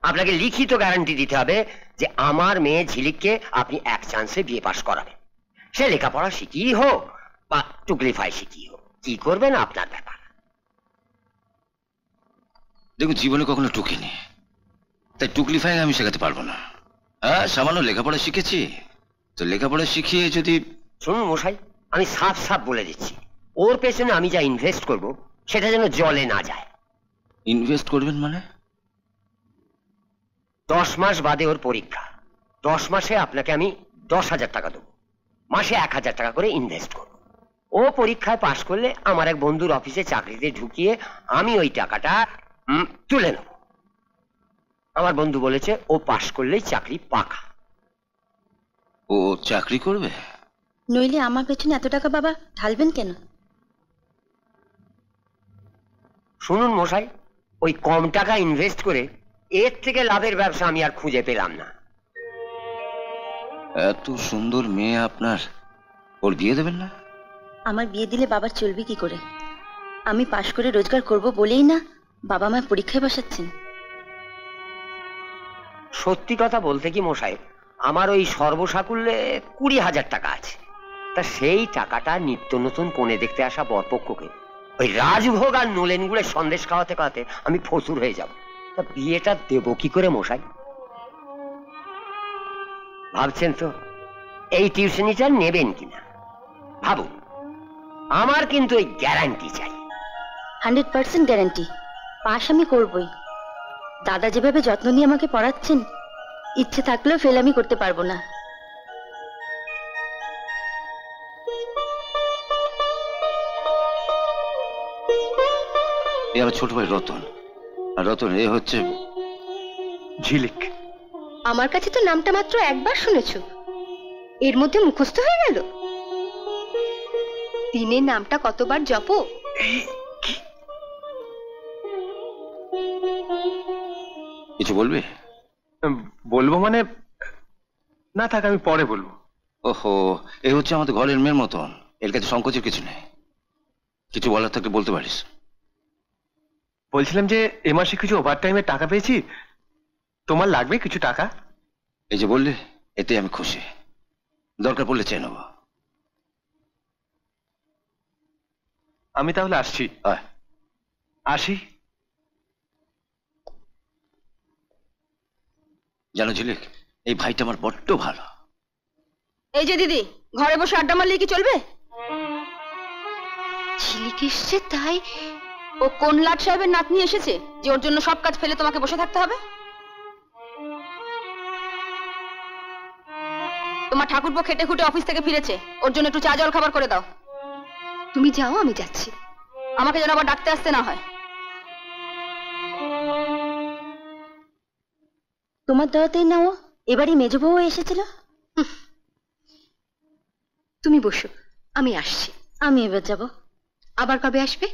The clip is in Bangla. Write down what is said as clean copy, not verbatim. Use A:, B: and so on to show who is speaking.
A: আপনাকে লিখিত গ্যারান্টি দিতে হবে যে আমার মেয়ে ঝিলিককে আপনি এক চান্সে বিয়ে পাশ করাবেন। সে লেখাপড়া শিখিয়ে হোক বা টুকলিফাই শিখিয়ে হোক, কি করবেন আপনার ব্যাপার।
B: দেখুন, জীবনে কখনো টুকিনি, তাই টুকলিফাই আমি শেখাতে পারবো না। হ্যাঁ, সামান্য লেখাপড়া শিখেছি, তো লেখাপড়া শিখিয়ে যদি...
A: শুনুন মশাই, আমি সাফ সাফ বলে দিচ্ছি, ওর পেছনে আমি যা ইনভেস্ট করব সেটা যেন জলে না যায়।
B: ইনভেস্ট করবেন মানে?
A: 10 মাস বাদে ওর পরীক্ষা, 10 মাসে আপনাকে আমি 10,000 টাকা দেবো, মাসে 1,000 টাকা করে ইনভেস্ট করব। ও পরীক্ষায় পাশ করলে আমার এক বন্ধুর অফিসে চাকরিতে ঢুকিয়ে আমি ওই টাকাটা তুলে নেব। আমার বন্ধু বলেছে ও পাশ করলেই চাকরি পাকা।
B: ও চাকরি করবে?
C: নইলে আমার পেছনে এত টাকা বাবা ঢালবেন কেন?
A: শুনুন মশাই, ওই কম টাকা ইনভেস্ট করে এর থেকে লাভের ব্যবসা আমি আর খুঁজে পেলাম না।
B: এত সুন্দর মেয়ে আপনার, ওর বিয়ে দেবেন না?
C: আমার বিয়ে দিলে বাবার চলবে কি করে? আমি পাশ করে রোজগার করব বলেই না বাবা আমায় পরীক্ষায় বসাচ্ছেন।
A: সত্যি কথা বলতে কি মশাই, আমার ওই সর্বসাকুল্যে 20,000 টাকা আছে। তা সেই টাকাটা নিত্য নতুন কোণে দেখতে আসা বরপক্ষকে ওই রাজভোগ আর নলেন গুড়ের সন্দেশ খাওয়াতে খাওয়াতে আমি ফসুর হয়ে যাব। তা বিয়েটা দেবো কি করে মশাই? ভাবছেন তো এই টিউশনিটা নেবেন কিনা? ভাবুন, আমার কিন্তু ওই গ্যারান্টি চাই।
C: 100% গ্যারান্টি পাশ আমি করবই। দাদা যেভাবে যত্ন নিয়ে আমাকে পড়াচ্ছেন, ইচ্ছে থাকলেও ফেল আমি করতে পারবো না।
B: এ আমার ছোট ভাই রতন, আর রতন এ হচ্ছে
D: ঝিলিক।
E: আমার কাছে তো নামটা মাত্র একবার শুনেছো, এর মধ্যে মুখস্থ হয়ে গেল। দিনের নামটা কতবার জপো?
B: কিছু বলবে?
D: বলবো মানে, না থাক, আমি পরে বলবো।
B: ওহো, এ হচ্ছে আমাদের ঘরের মেয়ের মতন, এর কাছে সংকোচের কিছু নেই। কিছু বলার থাকলে বলতে পারিস।
D: বলছিলাম যে এ মাসে কিছু ওভার টাইমে টাকা পেয়েছি, তোমার লাগবে কিছু টাকা?
B: এই যে বললে, এতে আমি খুশি, দরকার পড়লে চেয়ে নেবো।
D: আমি তাহলে আসছি। আসি।
B: জানো ঝিলিক, এই ভাইটা আমার বড্ড ভালো।
E: এই যে দিদি, ঘরে বসে আড্ডা মারলে কি চলবে? ঝিলিক এসছে তাই? ও কোন লাট সাহেবের নাতনি এসেছে যে ওর জন্য সব কাজ ফেলে তোমাকে বসে থাকতে হবে? তোমার ঠাকুরপো খেটে খুটে অফিস থেকে ফিরেছে, ওর জন্য একটু চা জল খাবার করে দাও। তুমি যাও, আমি যাচ্ছি। আমাকে যেন আবার ডাকতে আসতে না হয়।
C: তোমার দয়াতেই না ও এবারই মেজ বউ এসেছিল।
E: তুমি বসো, আমি আসছি।
C: আমি এবার যাব।
E: আবার কবে আসবে?